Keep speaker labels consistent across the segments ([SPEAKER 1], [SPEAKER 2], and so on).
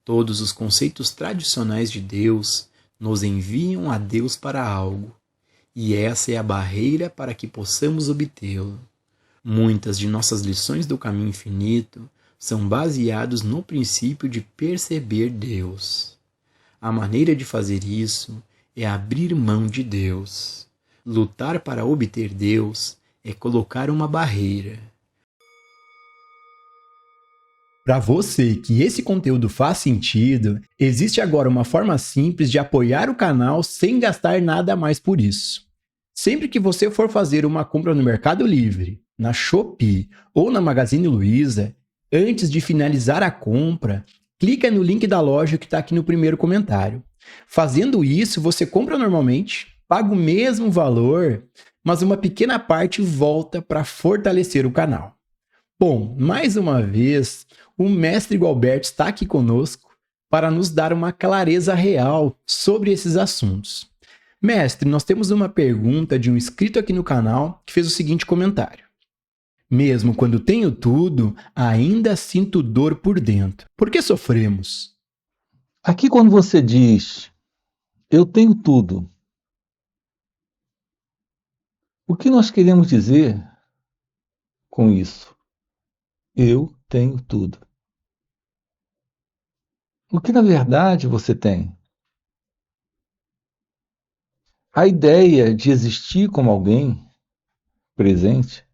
[SPEAKER 1] Todos os conceitos tradicionais de Deus nos enviam a Deus para algo, e essa é a barreira para que possamos obtê-lo. Muitas de nossas lições do caminho infinito são baseadas no princípio de perceber Deus. A maneira de fazer isso é abrir mão de Deus. Lutar para obter Deus é colocar uma barreira.
[SPEAKER 2] Para você que esse conteúdo faz sentido, existe agora uma forma simples de apoiar o canal sem gastar nada a mais por isso. Sempre que você for fazer uma compra no Mercado Livre, na Shopee ou na Magazine Luiza, antes de finalizar a compra, clica no link da loja que está aqui no primeiro comentário. Fazendo isso, você compra normalmente, paga o mesmo valor, mas uma pequena parte volta para fortalecer o canal. Bom, mais uma vez, o mestre Gualberto está aqui conosco para nos dar uma clareza real sobre esses assuntos. Mestre, nós temos uma pergunta de um inscrito aqui no canal que fez o seguinte comentário. Mesmo quando tenho tudo, ainda sinto dor por dentro. Por que sofremos?
[SPEAKER 3] Aqui quando você diz, eu tenho tudo, o que nós queremos dizer com isso? Eu tenho tudo. O que na verdade você tem? A ideia de existir como alguém presente,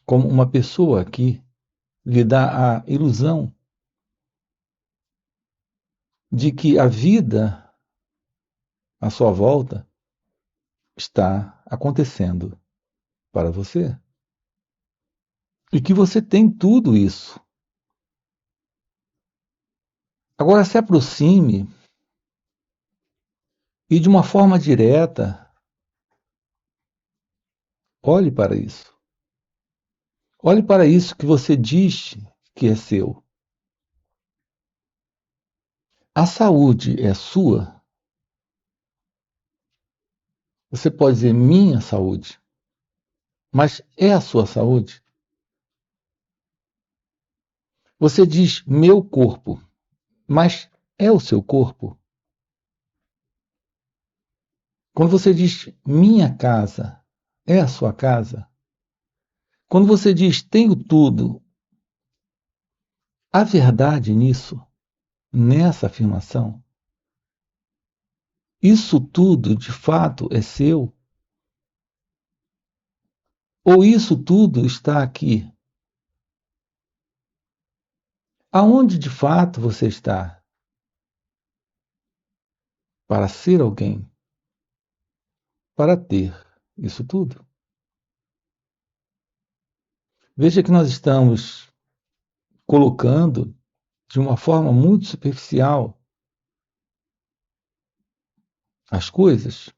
[SPEAKER 3] como uma pessoa aqui, lhe dá a ilusão de que a vida à sua volta está acontecendo para você. E que você tem tudo isso. Agora se aproxime e de uma forma direta, olhe para isso. Olhe para isso que você diz que é seu. A saúde é sua? Você pode dizer minha saúde, mas é a sua saúde? Você diz meu corpo, mas é o seu corpo? Quando você diz minha casa, é a sua casa? Quando você diz tenho tudo, há verdade nisso, nessa afirmação? Isso tudo de fato é seu? Ou isso tudo está aqui? Aonde de fato você está? Para ser alguém? Para ter isso tudo? Veja que nós estamos colocando de uma forma muito superficial as coisas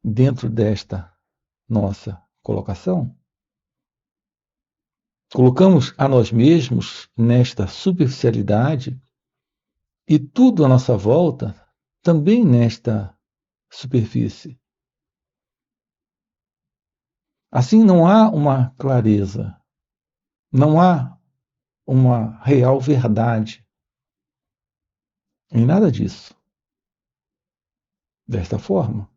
[SPEAKER 3] dentro desta nossa colocação. Colocamos a nós mesmos nesta superficialidade e tudo à nossa volta também nesta superfície. Assim não há uma clareza, não há uma real verdade em nada disso. Desta forma,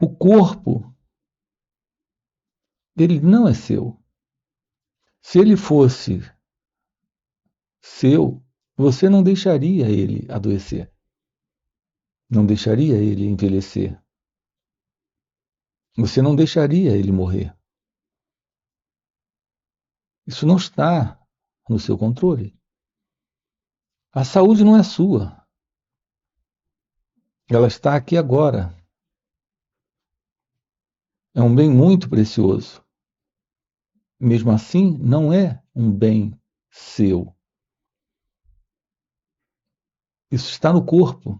[SPEAKER 3] o corpo, ele não é seu. Se ele fosse seu, você não deixaria ele adoecer, não deixaria ele envelhecer, você não deixaria ele morrer. Isso não está no seu controle. A saúde não é sua. Ela está aqui agora. É um bem muito precioso. Mesmo assim, não é um bem seu. Isso está no corpo.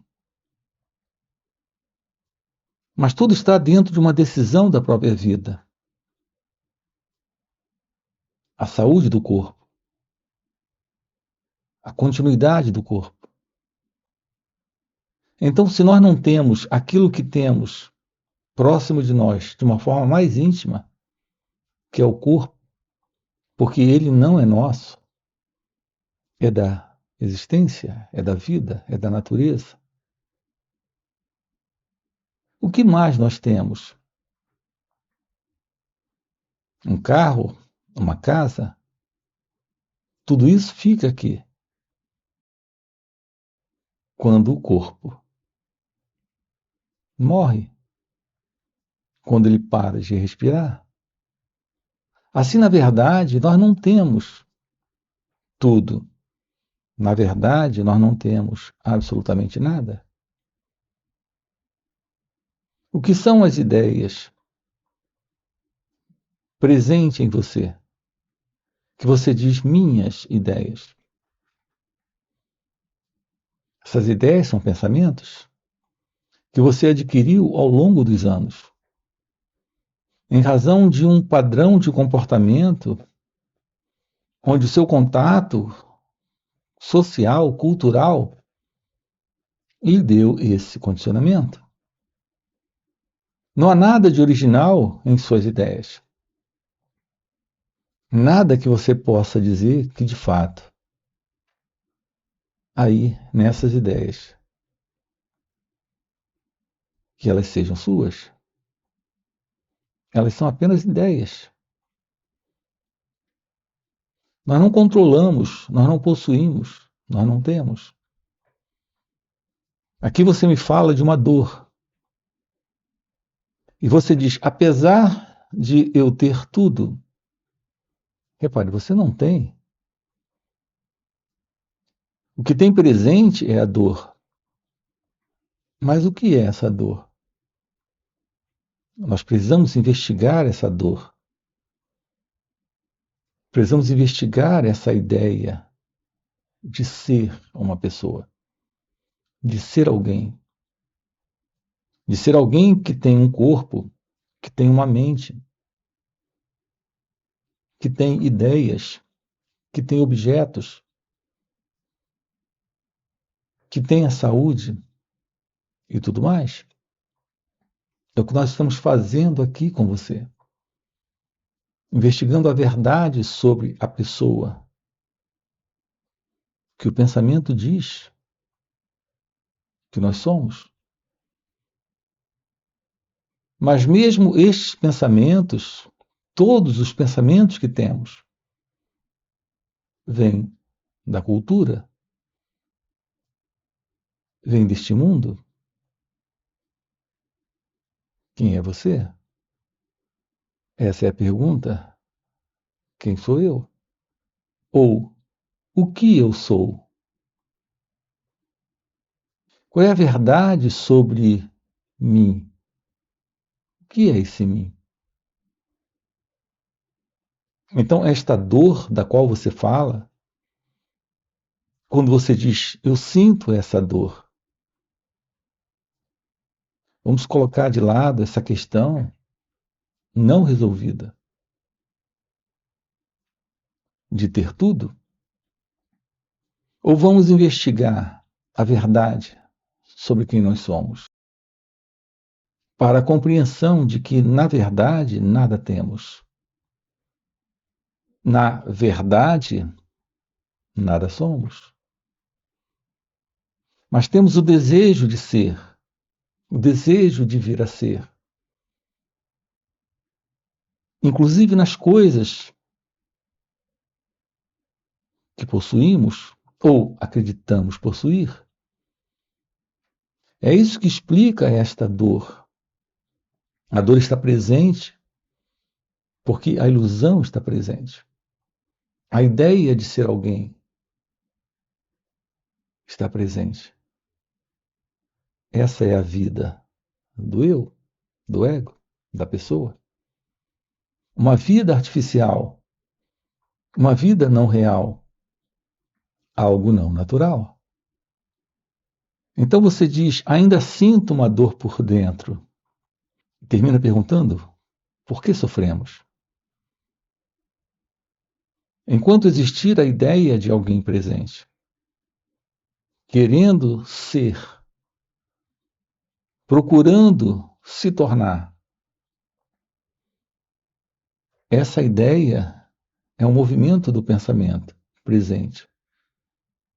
[SPEAKER 3] Mas tudo está dentro de uma decisão da própria vida. A saúde do corpo. A continuidade do corpo. Então, se nós não temos aquilo que temos próximo de nós, de uma forma mais íntima, que é o corpo, porque ele não é nosso, é da existência, é da vida, é da natureza. O que mais nós temos? Um carro, uma casa, tudo isso fica aqui. Quando o corpo morre, quando ele para de respirar. Assim, na verdade, nós não temos tudo. Na verdade, nós não temos absolutamente nada. O que são as ideias presentes em você? Que você diz minhas ideias. Essas ideias são pensamentos que você adquiriu ao longo dos anos, em razão de um padrão de comportamento onde o seu contato social, cultural, lhe deu esse condicionamento. Não há nada de original em suas ideias. Nada que você possa dizer que, de fato, aí, nessas ideias, que elas sejam suas. Elas são apenas ideias. Nós não controlamos, nós não possuímos, nós não temos. Aqui você me fala de uma dor. E você diz, apesar de eu ter tudo, repare, você não tem. O que tem presente é a dor. Mas o que é essa dor? Nós precisamos investigar essa dor. Precisamos investigar essa ideia de ser uma pessoa, de ser alguém. De ser alguém que tem um corpo, que tem uma mente, que tem ideias, que tem objetos, que tem a saúde e tudo mais. É o que nós estamos fazendo aqui com você. Investigando a verdade sobre a pessoa. Que o pensamento diz que nós somos. Mas mesmo estes pensamentos, todos os pensamentos que temos, vêm da cultura, vêm deste mundo. Quem é você? Essa é a pergunta. Quem sou eu? Ou o que eu sou? Qual é a verdade sobre mim? O que é esse mim? Então, esta dor da qual você fala, quando você diz, eu sinto essa dor, vamos colocar de lado essa questão não resolvida de ter tudo? Ou vamos investigar a verdade sobre quem nós somos, para a compreensão de que, na verdade, nada temos. Na verdade, nada somos. Mas temos o desejo de ser, o desejo de vir a ser. Inclusive nas coisas que possuímos ou acreditamos possuir. É isso que explica esta dor. A dor está presente porque a ilusão está presente. A ideia de ser alguém está presente. Essa é a vida do eu, do ego, da pessoa. Uma vida artificial, uma vida não real, algo não natural. Então você diz, ainda sinto uma dor por dentro. Termina perguntando, por que sofremos? Enquanto existir a ideia de alguém presente, querendo ser, procurando se tornar, essa ideia é um movimento do pensamento presente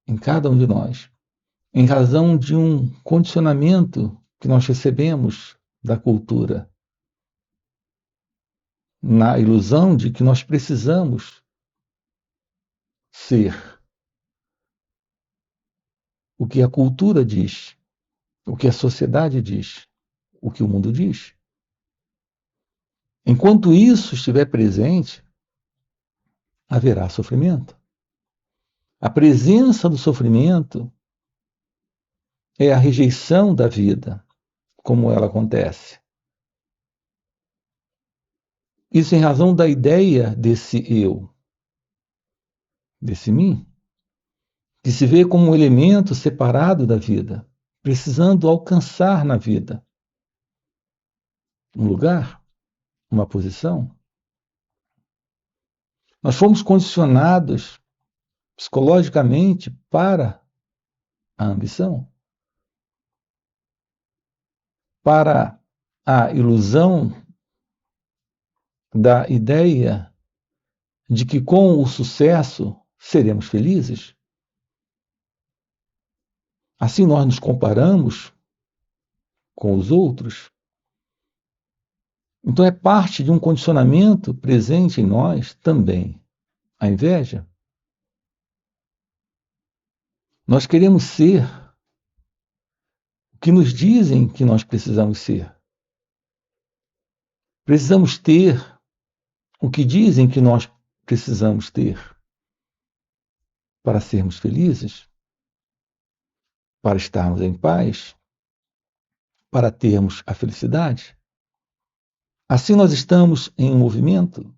[SPEAKER 3] em cada um de nós, em razão de um condicionamento que nós recebemos da cultura, na ilusão de que nós precisamos ser o que a cultura diz, o que a sociedade diz, o que o mundo diz. Enquanto isso estiver presente, haverá sofrimento. A presença do sofrimento é a rejeição da vida, como ela acontece. Isso em razão da ideia desse eu, desse mim, que se vê como um elemento separado da vida, precisando alcançar na vida um lugar, uma posição. Nós fomos condicionados psicologicamente para a ambição, para a ilusão da ideia de que com o sucesso seremos felizes. Assim nós nos comparamos com os outros. Então é parte de um condicionamento presente em nós também a inveja. Nós queremos ser o que nos dizem que nós precisamos ser. Precisamos ter o que dizem que nós precisamos ter para sermos felizes, para estarmos em paz, para termos a felicidade. Assim nós estamos em um movimento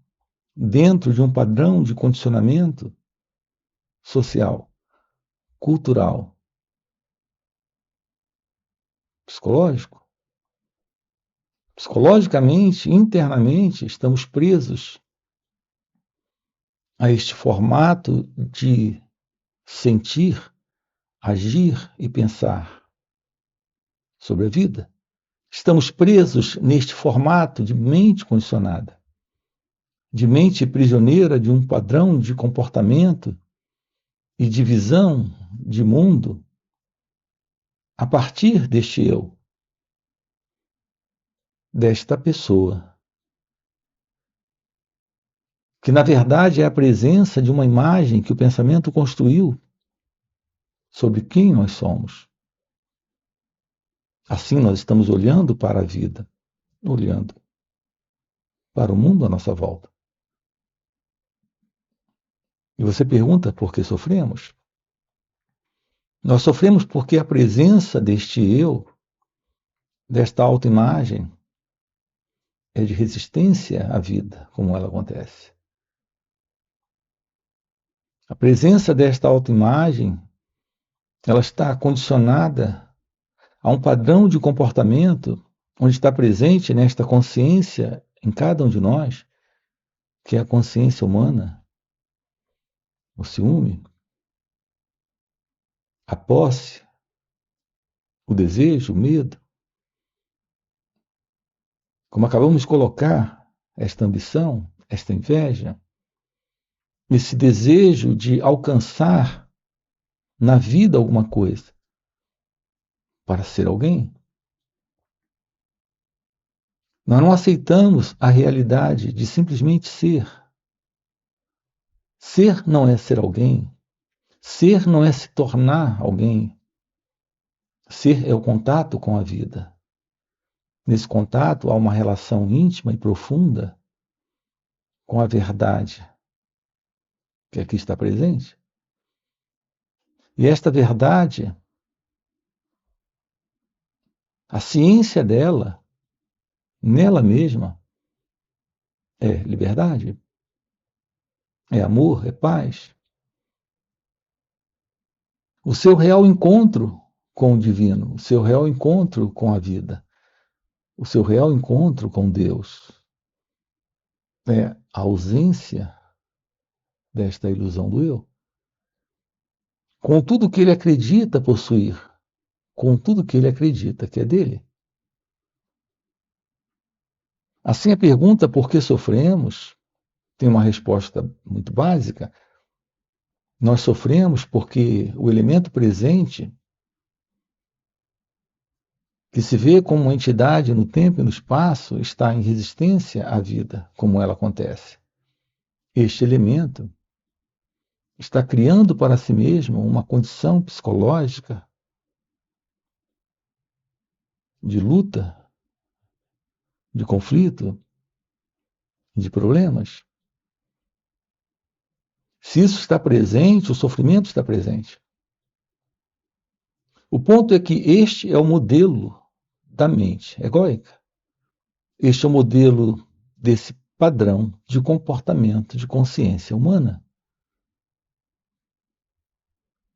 [SPEAKER 3] dentro de um padrão de condicionamento social, cultural, psicológico. Psicologicamente, internamente, estamos presos a este formato de sentir, agir e pensar sobre a vida. Estamos presos neste formato de mente condicionada, de mente prisioneira de um padrão de comportamento e de visão de mundo a partir deste eu, desta pessoa, que na verdade é a presença de uma imagem que o pensamento construiu sobre quem nós somos. Assim nós estamos olhando para a vida, olhando para o mundo à nossa volta. E você pergunta por que sofremos? Nós sofremos porque a presença deste eu, desta autoimagem, é de resistência à vida, como ela acontece. A presença desta autoimagem, ela está condicionada a um padrão de comportamento onde está presente nesta consciência em cada um de nós, que é a consciência humana, o ciúme, a posse, o desejo, o medo. Como acabamos de colocar, esta ambição, esta inveja, esse desejo de alcançar na vida alguma coisa para ser alguém. Nós não aceitamos a realidade de simplesmente ser. Ser não é ser alguém. Ser não é se tornar alguém. Ser é o contato com a vida. Nesse contato há uma relação íntima e profunda com a verdade que aqui está presente. E esta verdade, a ciência dela, nela mesma, é liberdade, é amor, é paz. O seu real encontro com o divino, o seu real encontro com a vida, o seu real encontro com Deus é a ausência desta ilusão do eu. Com tudo que ele acredita possuir, com tudo que ele acredita que é dele. Assim a pergunta por que sofremos tem uma resposta muito básica. Nós sofremos porque o elemento presente, que se vê como uma entidade no tempo e no espaço, está em resistência à vida, como ela acontece. Este elemento está criando para si mesmo uma condição psicológica de luta, de conflito, de problemas. Se isso está presente, o sofrimento está presente. O ponto é que este é o modelo da mente egóica. Este é o modelo desse padrão de comportamento de consciência humana.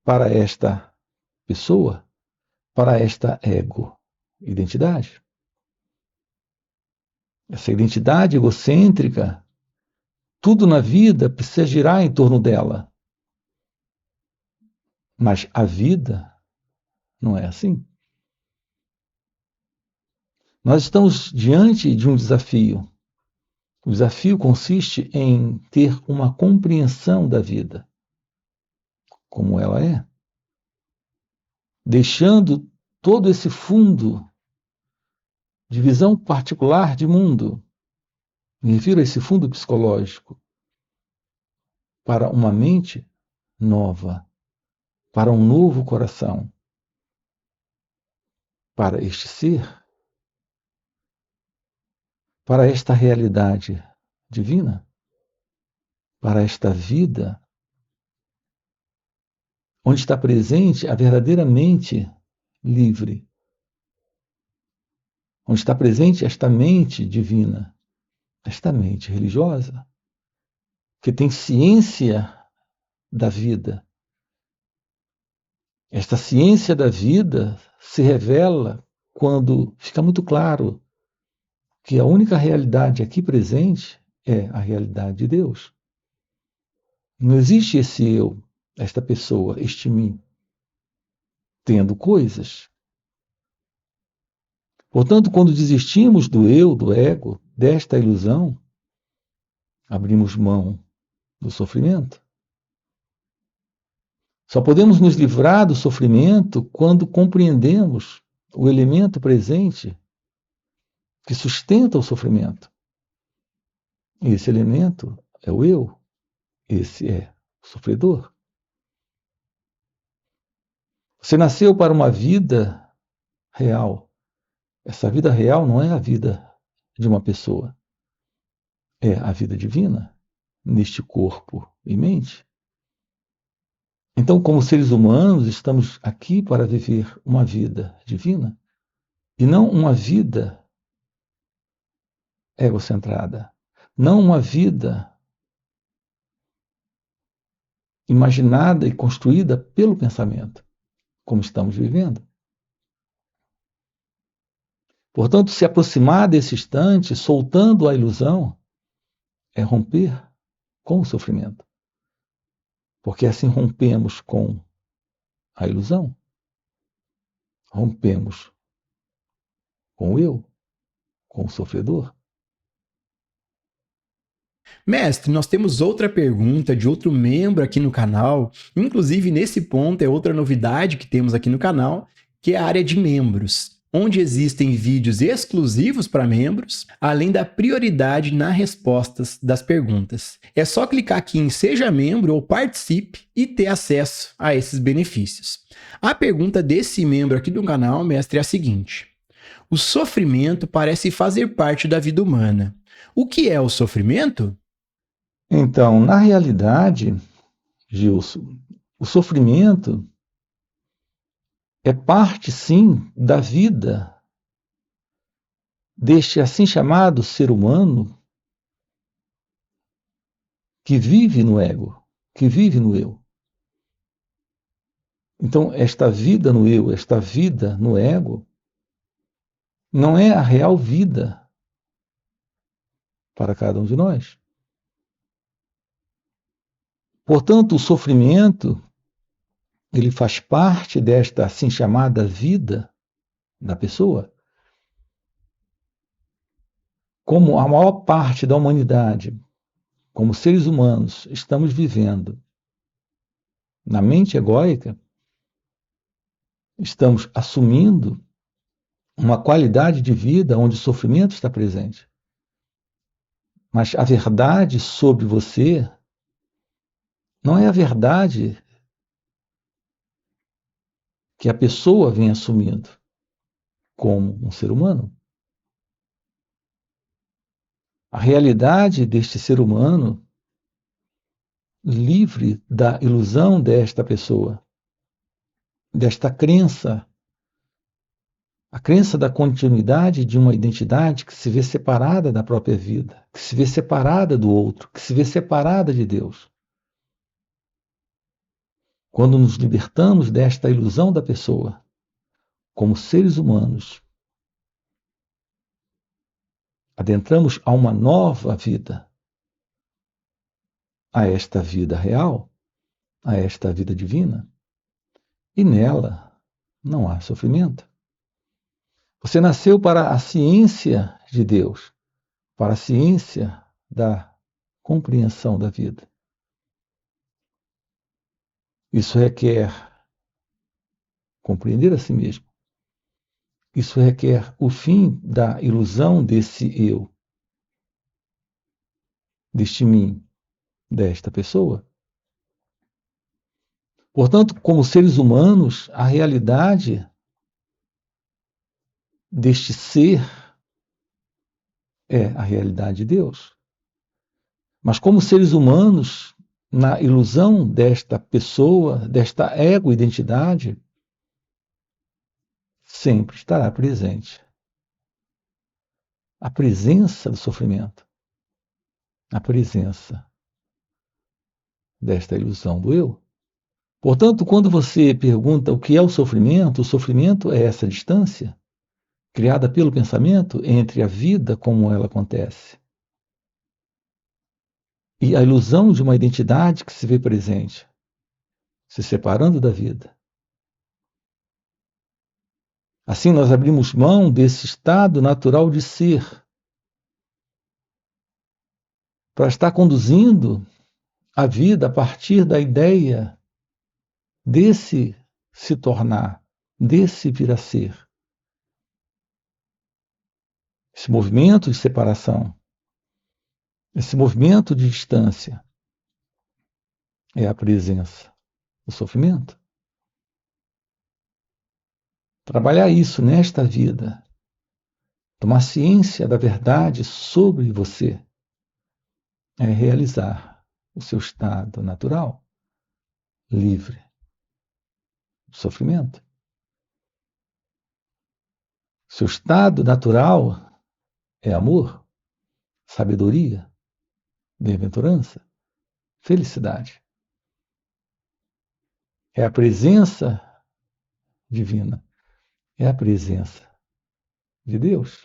[SPEAKER 3] Para esta pessoa, para esta ego-identidade. Essa identidade egocêntrica, tudo na vida precisa girar em torno dela. Mas a vida não é assim. Nós estamos diante de um desafio. O desafio consiste em ter uma compreensão da vida, como ela é, deixando todo esse fundo de visão particular de mundo, me refiro a esse fundo psicológico, para uma mente nova, para um novo coração, para este ser, para esta realidade divina, para esta vida, onde está presente a verdadeira mente livre, onde está presente esta mente divina, esta mente religiosa, que tem ciência da vida. Esta ciência da vida se revela quando fica muito claro que a única realidade aqui presente é a realidade de Deus. Não existe esse eu, esta pessoa, este mim, tendo coisas. Portanto, quando desistimos do eu, do ego, desta ilusão, abrimos mão do sofrimento. Só podemos nos livrar do sofrimento quando compreendemos o elemento presente que sustenta o sofrimento. E esse elemento é o eu, esse é o sofredor. Você nasceu para uma vida real. Essa vida real não é a vida de uma pessoa, é a vida divina neste corpo e mente. Então, como seres humanos, estamos aqui para viver uma vida divina e não uma vida egocentrada, não uma vida imaginada e construída pelo pensamento, como estamos vivendo. Portanto, se aproximar desse instante, soltando a ilusão, é romper com o sofrimento. Porque assim rompemos com a ilusão, rompemos com o eu, com o sofredor.
[SPEAKER 2] Mestre, nós temos outra pergunta de outro membro aqui no canal. Inclusive, nesse ponto é outra novidade que temos aqui no canal, que é a área de membros, onde existem vídeos exclusivos para membros, além da prioridade nas respostas das perguntas. É só clicar aqui em Seja Membro ou Participe e ter acesso a esses benefícios. A pergunta desse membro aqui do canal, mestre, é a seguinte: o sofrimento parece fazer parte da vida humana. O que é o sofrimento?
[SPEAKER 3] Então, na realidade, Gilson, o sofrimento é parte, sim, da vida deste assim chamado ser humano que vive no ego, que vive no eu. Então, esta vida no eu, esta vida no ego, não é a real vida para cada um de nós. Portanto, o sofrimento, ele faz parte desta assim chamada vida da pessoa. Como a maior parte da humanidade como seres humanos, estamos vivendo na mente egóica, estamos assumindo uma qualidade de vida onde o sofrimento está presente. Mas a verdade sobre você não é a verdade que a pessoa vem assumindo como um ser humano. A realidade deste ser humano, livre da ilusão desta pessoa, desta crença, a crença da continuidade de uma identidade que se vê separada da própria vida, que se vê separada do outro, que se vê separada de Deus. Quando nos libertamos desta ilusão da pessoa, como seres humanos, adentramos a uma nova vida, a esta vida real, a esta vida divina, e nela não há sofrimento. Você nasceu para a ciência de Deus, para a ciência da compreensão da vida. Isso requer compreender a si mesmo. Isso requer o fim da ilusão desse eu, deste mim, desta pessoa. Portanto, como seres humanos, a realidade deste ser é a realidade de Deus. Mas como seres humanos, na ilusão desta pessoa, desta ego-identidade, sempre estará presente a presença do sofrimento, a presença desta ilusão do eu. Portanto, quando você pergunta o que é o sofrimento é essa distância criada pelo pensamento entre a vida como ela acontece e a ilusão de uma identidade que se vê presente, se separando da vida. Assim, nós abrimos mão desse estado natural de ser para estar conduzindo a vida a partir da ideia desse se tornar, desse vir a ser. Esse movimento de separação, esse movimento de distância é a presença do sofrimento. Trabalhar isso nesta vida, tomar ciência da verdade sobre você, é realizar o seu estado natural, livre do sofrimento. Seu estado natural é amor, sabedoria, bem-aventurança, felicidade. É a presença divina, é a presença de Deus.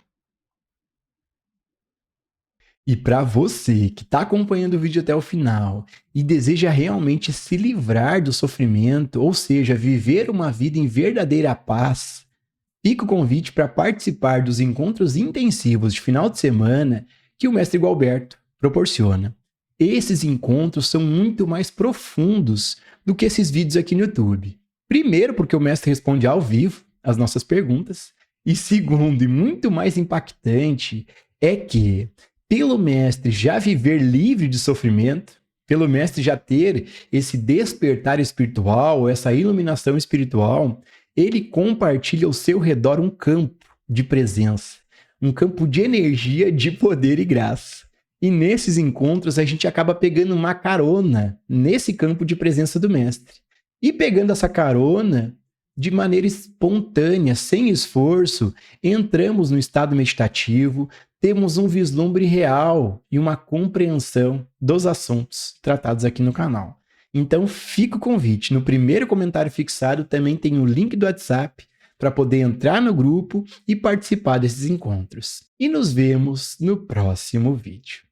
[SPEAKER 2] E para você que está acompanhando o vídeo até o final e deseja realmente se livrar do sofrimento, ou seja, viver uma vida em verdadeira paz, fica o convite para participar dos encontros intensivos de final de semana que o Mestre Gualberto proporciona. Esses encontros são muito mais profundos do que esses vídeos aqui no YouTube. Primeiro, porque o Mestre responde ao vivo as nossas perguntas. E segundo, e muito mais impactante, é que, pelo Mestre já viver livre de sofrimento, pelo Mestre já ter esse despertar espiritual, essa iluminação espiritual, ele compartilha ao seu redor um campo de presença, um campo de energia, de poder e graça. E nesses encontros a gente acaba pegando uma carona nesse campo de presença do Mestre. E pegando essa carona, de maneira espontânea, sem esforço, entramos no estado meditativo, temos um vislumbre real e uma compreensão dos assuntos tratados aqui no canal. Então fica o convite, no primeiro comentário fixado também tem o link do WhatsApp para poder entrar no grupo e participar desses encontros. E nos vemos no próximo vídeo.